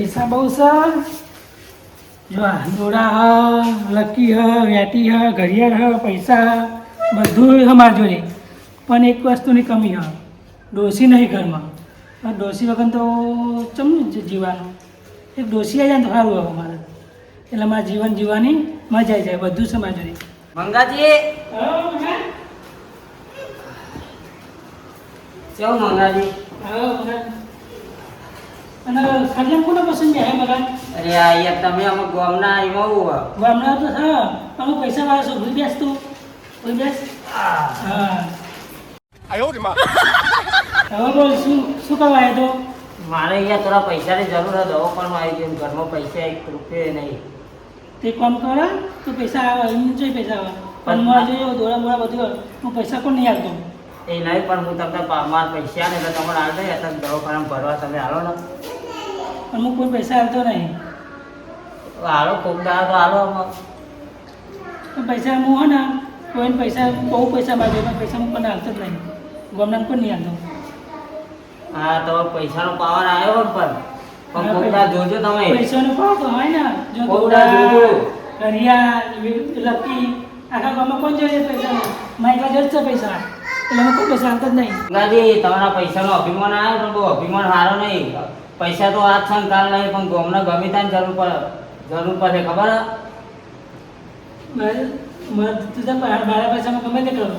પૈસા બહુ છે જો આ દોડા હ લકી હ વેટી હ ઘડિયાળ હ પૈસા બધું અમારા જોડે પણ એક વસ્તુની કમી હ ડોસી નહીં ઘરમાં ડોસી વગર તો ચમનું છે જીવાનું એક ડોસી આવી જાય તો સારું હવે મારે એટલે મારા જીવન જીવવાની મજા આવી જાય બધું છે મારા જોડે મંગાજી કેવું મંગાજી અને ખાલી કોને પસંદ છે હે મકાન અરે આ યાર તમે અમુક ગામના આવ્યા ગામડા તો હા અમુક પૈસા વાળા છો ભૂલી બેસ તું ભૂલી બેસ હા હવે બોલ શું કરવા તો મારે અહીંયા થોડા પૈસાની જરૂર હતી દવાખાનું આવી ગયું ઘરમાં પૈસા 1 રૂપિયા નહીં તે કામ કરે તો પૈસા આવે એમ જોઈએ પૈસા આવે પણ મારા જોઈએ દોડા મોડા બધું હું પૈસા કોણ નહીં આવતો એ નહીં પણ હું તમને મારા પૈસા ને એટલે તમારે આવી જાય એટલે દવાખાના ભરવા તમે હાલો ને પણ હું કોઈ પૈસા આવતો નહીં હાલો કોક દાડો તો હાલો પણ પૈસા હું હો ને કોઈને પૈસા બહુ પૈસા માગે પણ પૈસા હું પણ આવતો જ નહીં ગમના કોઈ નહીં આવતો હા તો પૈસાનો પાવર આવ્યો પણ કોક દાડો જોજો તમે પૈસાનો ભાવ તો હોય ને જો કોક દાડો જોજો ઘડિયા લકી આખા ગામમાં કોણ જોઈએ પૈસા માઇકલા જોઈ છે પૈસા એટલે હું કોઈ પૈસા આવતો જ નહીં ગાજી તમારા પૈસાનો અભિમાન આવ્યો પણ બહુ અભિમાન સારો નહીં પૈસા તો આજ છે કાલ નહીં પણ ગામના ગમે ત્યાં જરૂર પડે ખબર મારા પૈસામાં ગમે તે કરું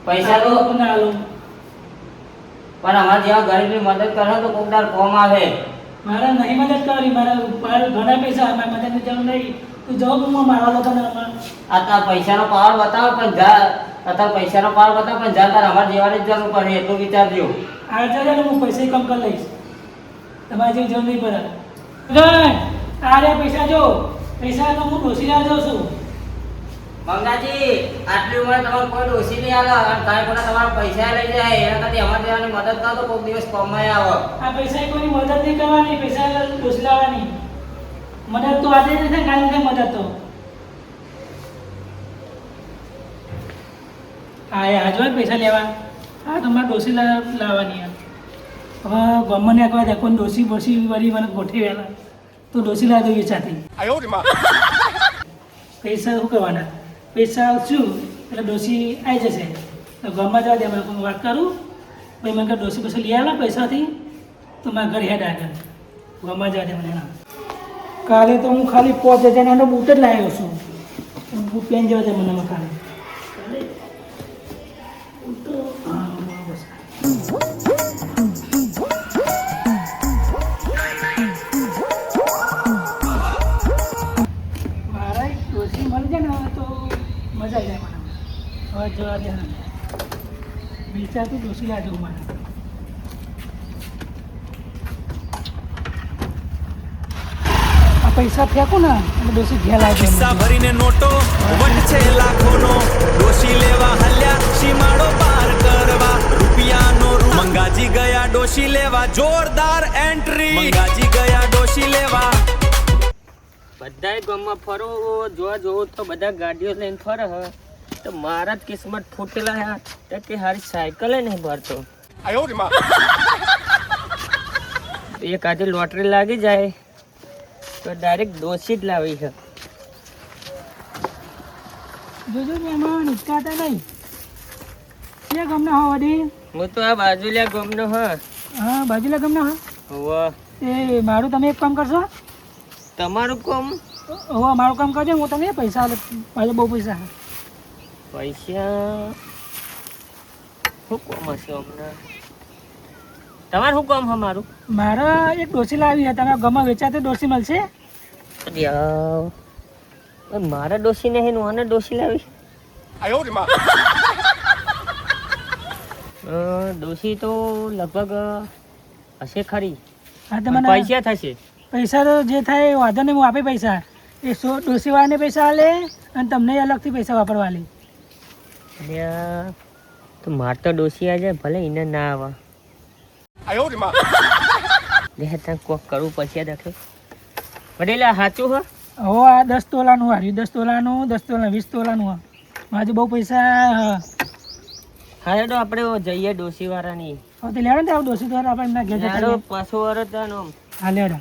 પૈસા તો ના આલો પણ અમારા જેવા ગરીબની મદદ કરે તો કોક દાડ કોમ આવે મારે નહીં મદદ કરી મારા ઘણા પૈસા મારા મદદની જરૂર નહીં તું જાઓ તું મારવા લોકો અત્યારે પૈસાનો પાવર બતાવો પણ અત્યારે પૈસાનો પાવર બતાવો પણ તારે અમારા જેવાની જ જરૂર પડે એટલું વિચારજો આ ચાલે હું પૈસા કમ કરી લઈશ તમારે જેવી જરૂર નહીં પડે આ રે પૈસા જો પૈસા તો હું ડોસી ના જાઉં છું મંગાજી આટલી ઉંમરે તમારે કોઈ ડોસી નહીં આવે અને કાંઈ કોના તમારા પૈસા લઈ જાય એના કરતી અમારે જેવાની મદદ કરો તો કોઈક દિવસ કમાઈ આવે આ પૈસા કોઈની મદદ નહીં કરવાની પૈસા ડોસી લાવવાની મદદ તો આજે નહીં થાય કાલે થાય મદદ તો હા એ હાજર પૈસા લેવા હા તમારે ડોસી લાવવાની હવે ગમન એકવાર દે કોઈ ડોસી બોસી વળી મને ગોઠવી વેલા તો ડોસી લાવી દઈએ સાથે પૈસા શું કરવાના પૈસા આવશું એટલે ડોસી આવી જશે તો ગામમાં જવા દે મને વાત કરું ભાઈ મને ડોસી પછી લઈ આવેલા પૈસાથી તો મારા ઘર હેડ આગળ ગામમાં જવા દે મને કાલે તો હું ખાલી 5000 બૂટ જ લાવ્યો છું બૂટ પહેરી જવા દે મને કાલે મારા ડોસી મળી જાય ને તો મજા આવી જાય મને હવે જવા દે વિચાર તું ડોસી લાવજો મને પૈસા ફેંકો ને અને ડોસી ઘેર લાવી ખિસ્સા ભરીને નોટો વટ છે લાખોનો ડોસી લેવા હલ્યા સીમાડો પાર કરવા રૂપિયાનો મંગાજી ગયા ડોસી લેવા જોરદાર એન્ટ્રી મંગાજી ગયા ડોસી લેવા બધાય ગામમાં ફરો જોવો તો બધા ગાડીઓ લઈને ફરે હ તો મારા જ કિસ્મત ફૂટેલા હે તો કે હારી સાયકલ નહીં ભરતો એક આજે લોટરી લાગી જાય તો ડાયરેક્ટ ડોસી જ લાવી છે જોજો ને એમાં નિષ્કાતા નહીં ક્યાં ગામના હો વડી હું તો આ બાજુલિયા ગામનો હા બાજુલા ગામના હા હોવા એ મારું તમે એક કામ કરશો તમારું કામ હવે મારું કામ કરજો હું તમને પૈસા મારે બહુ પૈસા પૈસા શું કામ હશે હમણાં તમારે શું કામ છે મારું મારે એક ડોસી લાવી છે તમે ગમે વેચાતે ડોસી મળશે મારા ડોસી નહીં મને ડોસી લાવી ડોસી તો લગભગ હશે ખરી હા તમને પૈસા થશે પૈસા તો જે થાય એ વાંધો નહીં હું આપે પૈસા એ ડોસીવાળાને પૈસા આલે અને તમને અલગથી પૈસા વાપરવા લે તો માર તો ડોસી આ જાય ભલે એને ના આવે લે તને કોક કરવું પછી દેખે વડેલા સાચું હો હવે આ 10 તોલાનું હાર્યું 10 તોલાનું 10 તોલા 20 તોલાનું હા મારે બહુ પૈસા હા તો આપણે જઈએ ડોસી વાળાની હવે તે લેડો ને ડોસી દ્વારા આપણે એમના ઘેર જતા પાછો વરસ હા લેડો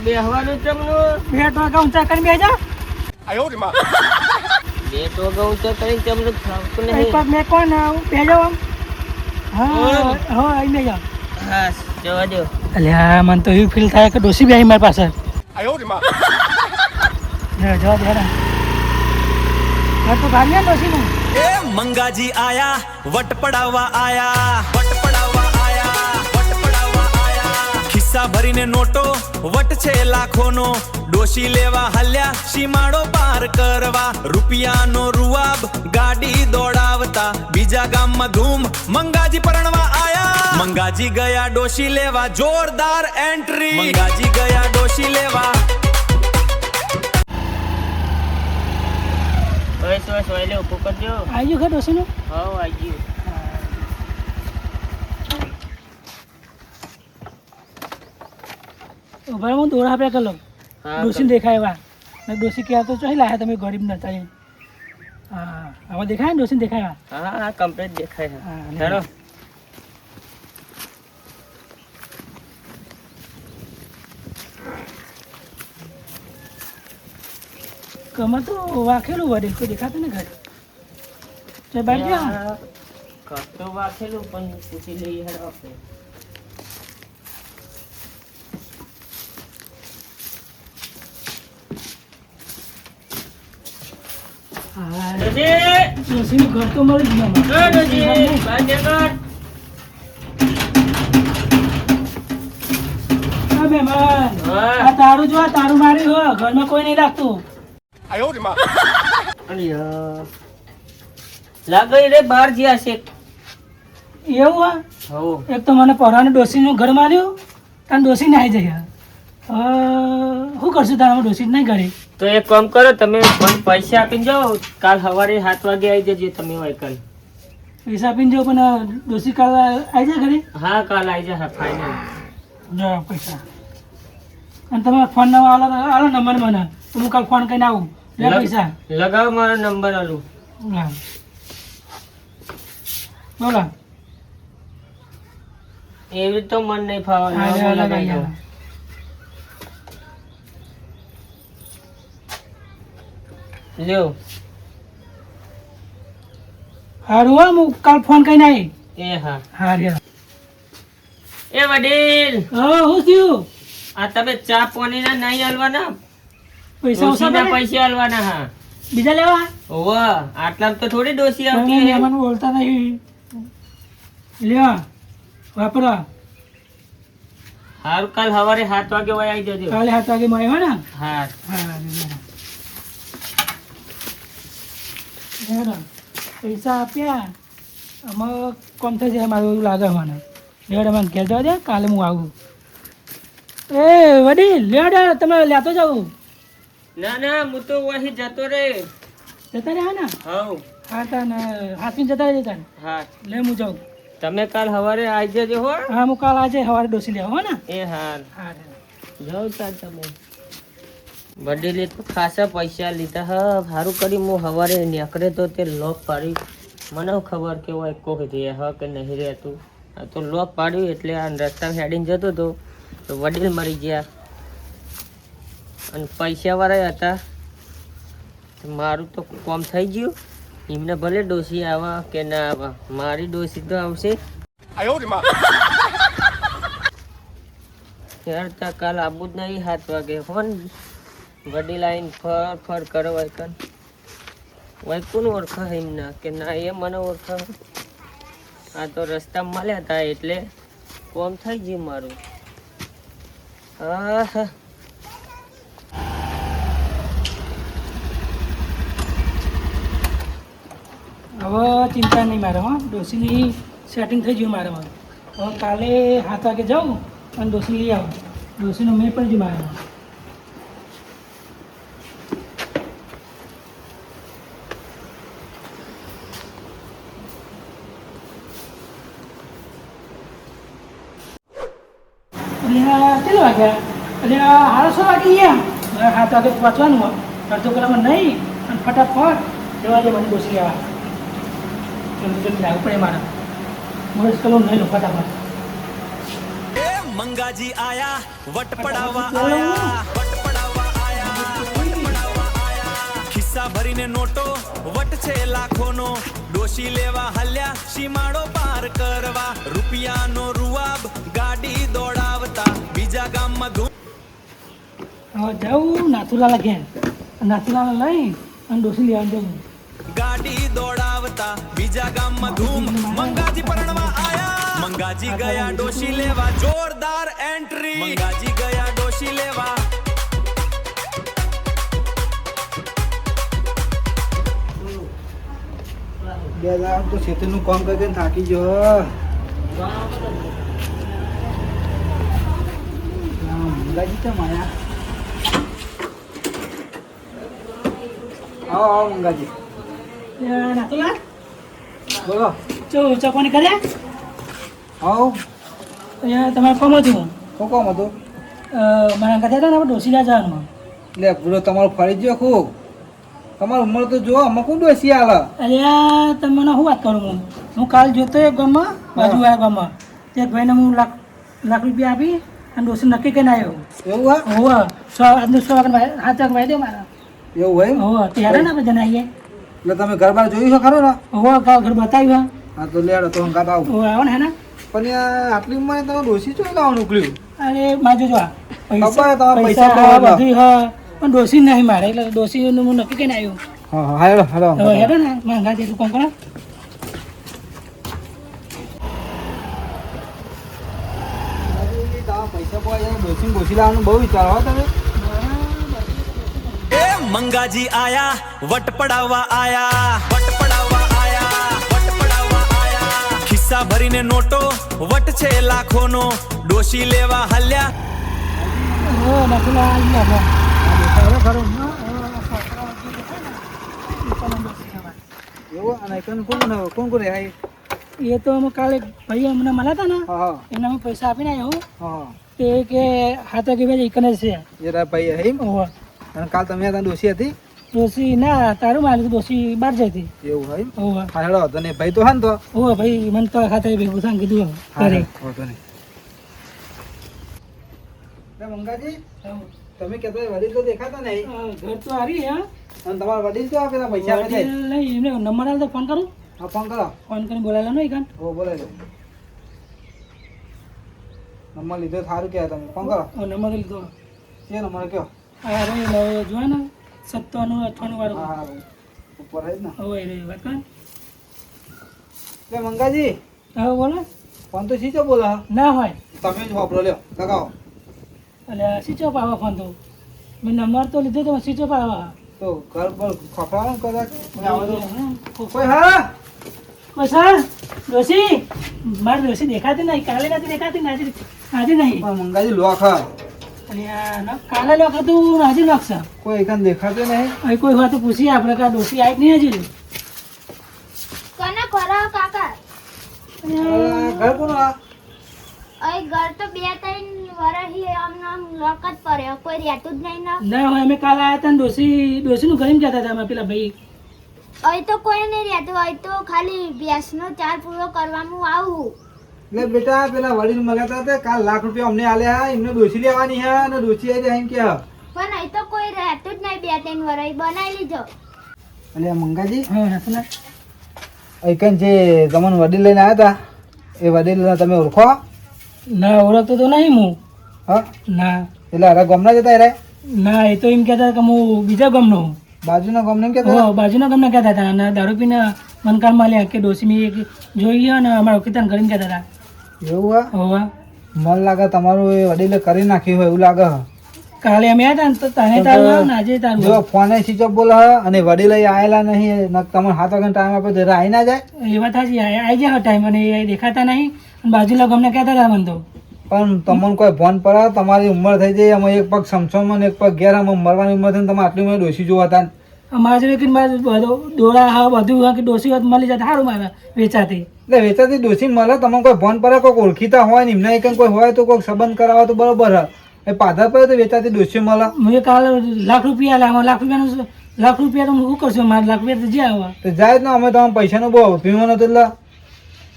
બેહવાનું ચમનું બે ટોકા ઊંચા કરીને બેસા. 哎呦我的妈！ બે તો ગૌ તો કરી ચમનું ખાવતું એક નહીં. પગ મેં કોણ બેજો આમ. હા હા અહીં બેજા. હા જવા દો. અલ્યા મને તો એવું ફીલ થાય કે ડોસી બી આવી મારી પાસે. 哎呦我的妈！ જવા દે હેરા. ઘર તો ભાગ્યા ડોસીનું. એ મંગાજી આયા વટ પડાવવા આયા વટ પડાવવા આયા વટ પડાવવા આયા ખિસ્સા ભરીને નોટો વટ છે લાખોનો ડોશી લેવા હલ્યા સીમાડો પાર કરવા રૂપિયાનો રૂઆબ ગાડી દોડાવતા બીજા ગામમાં ધૂમ મંગાજી પરણવા આયા મંગાજી ગયા ડોશી લેવા જોરદાર એન્ટ્રી મંગાજી ગયા ડોશી લેવા ઓય સોય લે ઉભો કરજો. આવી ગયું ઘર ડોસીનું. હા આવી ગયું. ઉભા હું દોરા આપ્યા કર લઉં. હા ડોસીને દેખાય એવા ને ડોસી કહેવા તો ચોહી લાયા તમે ગરીબ નતા એમ. હા હવે દેખાય ને ડોસીને દેખાય એવા. હા હા કમ્પ્લીટ દેખાય છે. હા, લે. ચાલો કમર તો વાખેલું વડેલ કોઈ દેખાતું ને ઘર. તો બહાર જા. કતો વાખેલું પણ પૂછી લઈએ હેડો આપણે. હા ડોશી! ડોસીનું ઘર તો મળી ગયું ઓ ડોશી! અમારે. બહાર નીકળ. હા મહેમાન હા. આ તારું જો આ તારું માર્યું હો ઘરમાં કોઈ નહીં રાખતું. 哎呦我的妈！ અલ્યા. લાગે રે બહાર જ્યાં છે. એવું હા હો એક તો મને પરાને ડોસીનું ઘર માર્યું અને ડોસી નાહી જઈ શું કરશું તારા ડોસી નહીં ઘરે. તો એક કામ કરો તમે મને પૈસા આપીને જાઓ કાલ સવારે 7 વાગે આવી જજો તમે વાયકલ. પૈસા આપીને જાઓ પણ ડોસી કાલ આવી જાય ઘરે. હા કાલ આવી જા ફાઇનલ. જો પૈસા અને તમે ફોન આલો નંબર મને તો હું કાલ ફોન કરીને આવું. લે પૈસા લગાવ મારો નંબર આલું. હા બોલો. એવી તો મન નહીં ફાવે. હા, લે, લગાવી લગાવી દો. આલો. લ્યો હારું હા હું કાલ ફોન કરીને આવી. એ હા. હા રે એ વડીલ હા શું થયું આ તમે ચા પાણીના નહીં હલવાના પૈસા ઓછા ડોશીના પડે? પૈસા હલવાના. હા બીજા લેવા ઓવા આટલા તો થોડી ડોશી તમે આવતી હે. મહેમાન બોલતા નહીં. લ્યો વાપરો. હારું કાલ સવારે 7 વાગે વહી આવી જજો. કાલે 7 વાગે મળે હો ને. હા હા લે. પૈસા આપ્યા આમાં કોમ થઈ જાય મારું એવું લાગે મને. લેવડે મને ઘેર જવા દે કાલે હું આવું. એ વડીલ લેવડે તમે લેતો જાઉં ના ના હું તો વહી જતો રે. જતા રહ્યા ને. હવ હા તાને હાથમી જતા રહેતા ને. હા લે હું જાઉં. તમે કાલ સવારે આવી જજો હો. હા હું કાલ આજે સવારે ડોસી લેવા હો ને. એ હાર હા રે. જાઓ તાર તમે. વડીલે તો ખાસા પૈસા લીધા હા સારું કરી હું સવારે નીકળે તો તે લોક પાડી મને ખબર કે હોય કોઈ રહે હ કે નહીં રહેતું. આ તો લોક પાડ્યું એટલે આ રસ્તા હેડીને જતો હતો તો વડીલ મરી ગયા અને પૈસાવાળા હતા. મારું તો કોમ થઈ ગયું. એમને ભલે ડોસી આવા કે ના આવા મારી ડોસી તો આવશે. 哎呦我的妈！ યાર તા કાલ આબુ જ નહીં 7 વાગે ફોન વડીલ આવીને ફર ફર કરો વાયકન વાયકુન ઓળખા એમના કે ના એ મને ઓળખા. આ તો રસ્તા મળ્યા હતા એટલે કોમ થઈ ગયું મારું. હા હા હવે ચિંતા નહીં મારે હા ડોસીની સેટિંગ થઈ ગયું મારે હવે કાલે 7 વાગે જાઉં અને ડોસી લઈ આવું. ડોસીનું મેં પણ જ મારે. કેટલા વાગ્યા એટલે 6:30 વાગી ગયા. 7 વાગે પહોંચવાનું હોય અડધો કલાકમાં નહીં અને ફટાફટ જવા દે મને ડોસી લેવા. જલ્દી જલ્દી આવવું પડે મારે. મોડસ કલો નહીં લો ફટાફટ. એ મંગાજી આયા વટ પડાવવા આયા વટ પડાવવા આયા વટ પડાવવા આયા ખિસ્સા ભરીને નોટો વટ છે લાખોનો ડોશી લેવા હલ્યા સીમાડો પાર કરવા રૂપિયાનો રૂઆબ ગાડી દોડાવતા બીજા ગામમાં ધૂમ હવે જાઉં નાથુલાલ ઘેર નાથુલાલ લઈ અને ડોસી લેવા જવું ગાડી દોડાવતા બીજા ગામમાં ધૂમ મંગાજી પરણવા આયા મંગાજી ગયા ડોશી લેવા જોરદાર એન્ટ્રી મંગાજી ગયા ડોશી લેવા બે હજાર તો ખેતીનું કામ કરીને થાકી ગયો મંગાજી છે માયા આવો આવો મંગાજી નાથુલાલ બોલો ચોકવાની કર્યા આવો તમારે કોમ હતું શું કામ હતું મારા કહેતા હતા ને આપણે ડોસી લેવા જવાનું એટલે પૂરો તમારો ફરી ગયો ખૂબ તમારી ઉંમર તો જો અમે કોણ ડોસી હાલે અરે તમને શું વાત કરું હું કાલ જોતો એક ગામમાં બાજુવાળા ગામમાં તે ભાઈને હું લાખ રૂપિયા આપી અને ડોસી નક્કી કરીને આવ્યો એવું હા હોવ આજનું 100 વાગે 7 વાગે વાઈ દે મારા એવું હોય હોવ ત્યારે ને આપણે જણાવીએ એટલે તમે ઘર બાર જોયું છે ખરો ને હોવ ઘર બતાવ્યું હા તો લેડો તો હંગાત આવું હોવ આવો ને હે ને પણ યાર આટલી ઉંમરે તમે ડોસી ચોઈ લાવવાનું નીકળ્યું અરે મારે જોજો આ ખબર તમારા પૈસા પૈસા બહુ બધું હા પણ ડોસી નહીં મારે એટલે ડોસીનું હું નક્કી કરીને આવ્યો હા હા હેડો હેડો હવે હેડો ને માંગા જેટલું કામ કરો પૈસા પોવા ડોસી લાવવાનું બહુ વિચારો હો તમે એ મંગાજી આયા વટ પડાવવા આયા વટ પડાવવા આયા વટ પડાવવા આયા ખિસ્સા ભરીને નોટો વટ છે લાખોનો ડોશી લેવા હલ્યા હો નાખલા આવ્યા ખરો ખરો એવું અને કોણ કોણ હાય એ તો અમે કાલે ભાઈ અમને મળ્યા હતા ને હા હા એમને અમે પૈસા આપીને આવ્યો હા તે કે હાથો કે ભાઈ એકને જ છે એ રા ભાઈ હઈ ઓહો અને કાલ તમે ત્યાં ડોસી હતી ડોસી ના તારું માલિક ડોસી બહાર જઈ હતી એવું હોય ઓહો હા હેડો તને ભાઈ તો હા ને તો ઓહો ભાઈ મને તો ખાતે ભેગું સાંગ કીધું કરે વાંધો નહીં મંગાજી તમે કહેતા વડીલ તો દેખાતા નહીં ઘર તો હારી હે અને તમારા વડીલ તો પેલા પૈસા આપે છે નહીં એમને નંબર આવે તો ફોન કરું હા ફોન કરો ફોન કરીને બોલાયેલા નહીં કાન ઓ બોલે લો નંબર લીધો સારું કહેવાય તમે ફોન કરો નંબર લીધો છે નંબર કયો અરે જો ને 97 વાળું હા હા ઉપર જ ને હવે રે વાત કર એટલે મંગાજી હવે બોલો ફોન તો સીચો બોલો હા ના હોય તમે જ વાપરો લ્યો લગાવો એટલે સ્વિચ ઓફ આવે ફોન તો મેં નંબર તો લીધો તો સ્વિચ ઓફ આવે તો ઘર પર ખફાવાનું કદાચ કોઈ આવે તો કોઈ કોઈ હા સર ડોસી મારી ડોસી દેખાતી નહીં કાલે નથી દેખાતી ને આજે નહીં પણ મંગાજી લોક હા અને કાલે લોક હતું આજે લોક છે કોઈ એકાન દેખાતો નહીં અહીં કોઈ વાત પૂછીએ આપણે કે ડોસી આવી નહીં હજી કને કરો કાકા ઘર કોનું આ અહીં ઘર તો 2-3 વર્ષથી આમ લોક જ પડ્યો કોઈ રહેતું જ નહીં ને ના હોય અમે કાલે આવ્યા હતા ને ડોસીનું ઘરે કહેતા હતા અમે પેલા ભાઈ અહીં તો કોઈ નહીં રહેતું અહીં તો ખાલી ભેંસનો ચાર પૂરો કરવામાં આવું એટલે બેટા પેલા વડીલ મળ્યા હતા કાલ લાખ રૂપિયા અમને આલ્યા એમને ડોસી લેવાની હે અને ડોસી આવી જાય એમ કે પણ અહીં તો કોઈ રહેતું જ નહીં 2-3 વર્ષ બનાવી લીધો એટલે મંગાજી હા નાથુલા એકન જે તમને વડીલ લઈને આવ્યા હતા એ વડીલ તમે ઓળખો ના ઓળખતો તો નહીં હું હા ના એટલે અરે ગામના જતા રે ના એ તો એમ કહેતા હતા કે હું બીજા ગામનો હું બાજુના ગામને એમ કે બાજુના ગામના કહેતા હતા અને દારૂ પીને મનકારમાં લ્યા કે ડોસી મેં એક જોઈ ગયા અને અમારા ઓળખીતાને કરીને કહેતા હતા એવું હા હોવા મન લાગે તમારું એ વડીલે કરી નાખ્યું હોય એવું લાગે કાલે અમે આવ્યા હતા ને તો તને તારું ને આજે તારું જો ફોને સ્વિચ ઓફ બોલે અને વડીલે આયેલા નહીં તમને 7 વાગ્યાનો ટાઈમ આપે જરા આવી ના જાય એ વાત સાચી આવી જાય ટાઈમ અને એ દેખાતા નહીં અને બાજુના ગામના કહેતા હતા મને તો પણ તમને કોઈ ફોન પડે તમારી ઉંમર થઈ જાય અમે એક પગ સમસોમાં ને એક પગ ઘેર અમે મરવાની ઉંમર થઈને તમે આટલી ઉંમરે ડોસી જોવા હતા અમારે જોડે કે દોડા હા બધું હા કે ડોસી હોત મળી જાય સારું મારે વેચાતી એટલે વેચાતી ડોસી મળે તમને કોઈ ફોન પડે કોઈક ઓળખીતા હોય ને એમના એક કોઈ હોય તો કોઈક સંબંધ કરાવો તો બરોબર હે એ પાધર પડે તો વેચાતી ડોસી મળે મેં કાલે લાખ રૂપિયા લાવ્યા લાખ રૂપિયા તો હું શું કરશું મારે લાખ રૂપિયા તો જ્યાં આવે તો જાય જ ને અમે તમારે પૈસાનો બહુ પીવાનો તો એટલે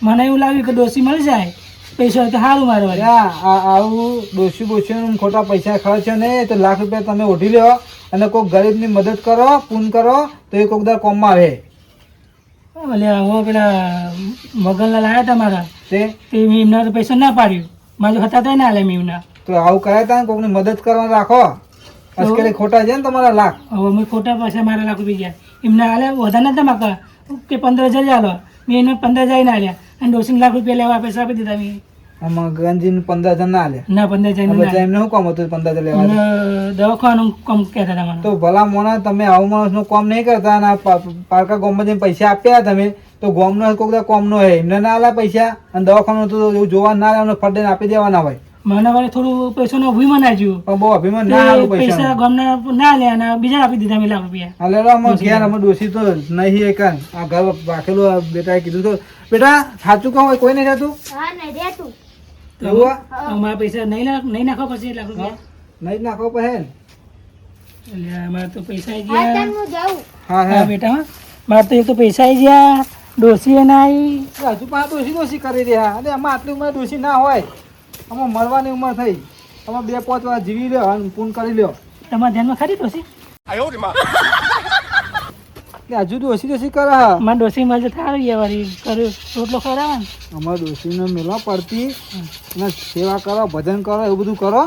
મને એવું લાગ્યું કે ડોસી મળી જાય પૈસા હોય તો સારું મારે વળી. આવું ડોશી બોશીનું ખોટા પૈસા ખર્ચે નહીં તો લાખ રૂપિયા તમે ઓઢી લો અને કોઈક ગરીબની મદદ કરો પૂન કરો તો એ કોઈક દર કોમમાં આવે ભલે હું પેલા મગનલા લાવ્યા હતા મારા તે તે મેં એમના તો પૈસા ના પાડ્યું મારે હતા તો ના લે મેં એમના. તો આવું કર્યા હતા ને કોઈકની મદદ કરવા રાખો અસ્કરે ખોટા છે ને તમારા લાખ. હવે મેં ખોટા પૈસા મારા લાખ રૂપિયા ગયા એમના હાલે વધારે નતા માગતા કે 15,000 ચાલો મેં એને 15,000 ના આલ્યા અને ડોસીને લાખ રૂપિયા લેવા પૈસા આપી દીધા મેં. આમાં ગંજીને 15,000 ના આલે ના 15,000 ના બધા એમને શું કામ હતું 15,000 લેવા અને દવાખાનું કામ કહેતા હતા મને. તો ભલા મોણા તમે આવું માણસનું કામ નહીં કરતા અને આ પારકા ગામમાં જઈને પૈસા આપ્યા તમે તો ગામનો કોઈક કોમનો હોય એમને ના આલે પૈસા અને દવાખાનું તો એવું જોવા ના આવે ફરડે આપી દેવાના હોય. મને વળી થોડું પૈસાનો અભિમાન આવ્યું પણ બહુ અભિમાન ના આલું પૈસા પૈસા ગામના ના લે અને બીજા આપી દીધા મેં લાખ રૂપિયા. હાલે અમે ઘેર અમે ડોસી તો નહીં કાંઈ આ ઘર રાખેલું આ બેટાએ કીધું તો બેટા સાચું કહો કોઈ નહીં રહેતું હા નહીં રહેતું. તો એવું આ? હવે મારા પૈસા નહીં નાખો પછી લાખ રૂપિયા. નહીં જ નાખો પહે એટલે અમારે તો પૈસા આવી હા ગયા. તાન હું જાઉં. હા હા હા બેટા મારે તો એક તો પૈસા આવી ગયા ડોસી ના આવી. હજુ પણ ડોસી ડોસી કરી રહ્યા અને આમાં આટલી ઉંમર ડોસી ના હોય આમાં મરવાની ઉંમર થઈ આમાં 2-5 વાર જીવી લ્યો અને પૂન કરી લ્યો તમારા ધ્યાનમાં ખરી ડોસી? એટલે હજુ ડોસી ડોસી કરે હા મારા ડોસી મળે સારું ગયા વળી કર્યો રોટલો ખવડાવે ને. અમારા ડોસીને મેળવા પડતી અને સેવા કરો ભજન કરો એવું બધું કરો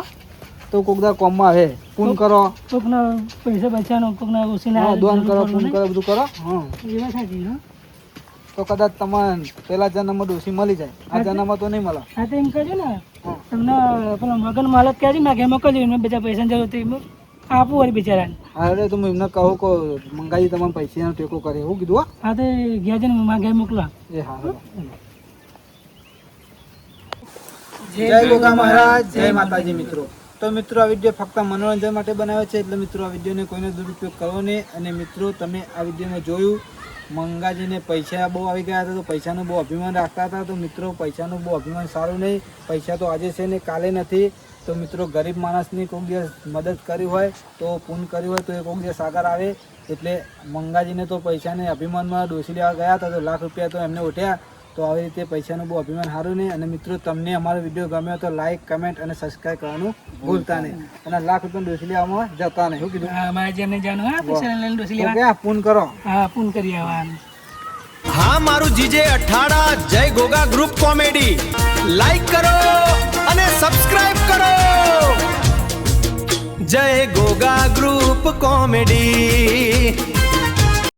તો કોક દા કોમમાં આવે પૂન કરો કોકના પૈસા બચાવવાનો કોકના ડોસીના હા દોન કરો પૂન કરો બધું કરો હા એ વાત સાચી હો. તો કદાચ તમને પેલા જન્મમાં ડોસી મળી જાય આ જન્મમાં તો નહીં મળે હા તો એમ કરજો ને તમને પેલો મગન માલત કહેજો ને ઘેર મોકલજો એમને બીજા પૈસાની જરૂર હતી એમ આપું વળી બિચારાને. હા એટલે તમે એમને કહો કે મંગાજી તમારે પૈસાનો ટેકો કરે એવું કીધું હા તો ઘેર જઈને મારા ઘેર મોકલા. એ હા જય ગોગા મહારાજ જય માતાજી મિત્રો. તો મિત્રો આ વિડીયો ફક્ત મનોરંજન માટે બનાવ્યો છે એટલે મિત્રો આ વિડીયોને કોઈને દુરુપયોગ કરવો નહીં. અને મિત્રો તમે આ વિડીયોમાં જોયું મંગાજીને પૈસા બહુ આવી ગયા હતા તો પૈસાનું બહુ અભિમાન રાખતા હતા. તો મિત્રો પૈસાનું બહુ અભિમાન સારું નહીં. પૈસા તો આજે છે ને કાલે નથી. તો મિત્રો ગરીબ માણસની કોઈક દિવસ મદદ કરી હોય તો પૂન કર્યું હોય તો એ કોઈક દિવસ આગળ આવે. એટલે મંગાજીને તો પૈસાને અભિમાનમાં ડોસી લેવા ગયા હતા તો લાખ રૂપિયા તો એમને ઉઠ્યા. તો આવી રીતે પૈસાનું બહુ અભિમાન સારું નહીં. અને મિત્રો તમને અમારો વિડીયો ગમ્યો તો લાઈક કમેન્ટ અને સબસ્ક્રાઈબ કરવાનું ભૂલતા નહીં. અને લાખ રૂપિયા ડોસી લેવામાં જતા નહીં. શું કીધું? હા મારા જેમને જાણું હા પૈસા લઈને ડોસી તો લેવા. ક્યાં પૂન કરો. હા પૂન કરી આવવાનું. હા મારું જીજે 18 જય ગોગા ગ્રુપ કોમેડી લાઈક કરો અને સબસ્ક્રાઇબ કરો. જય ગોગા ગ્રુપ કોમેડી.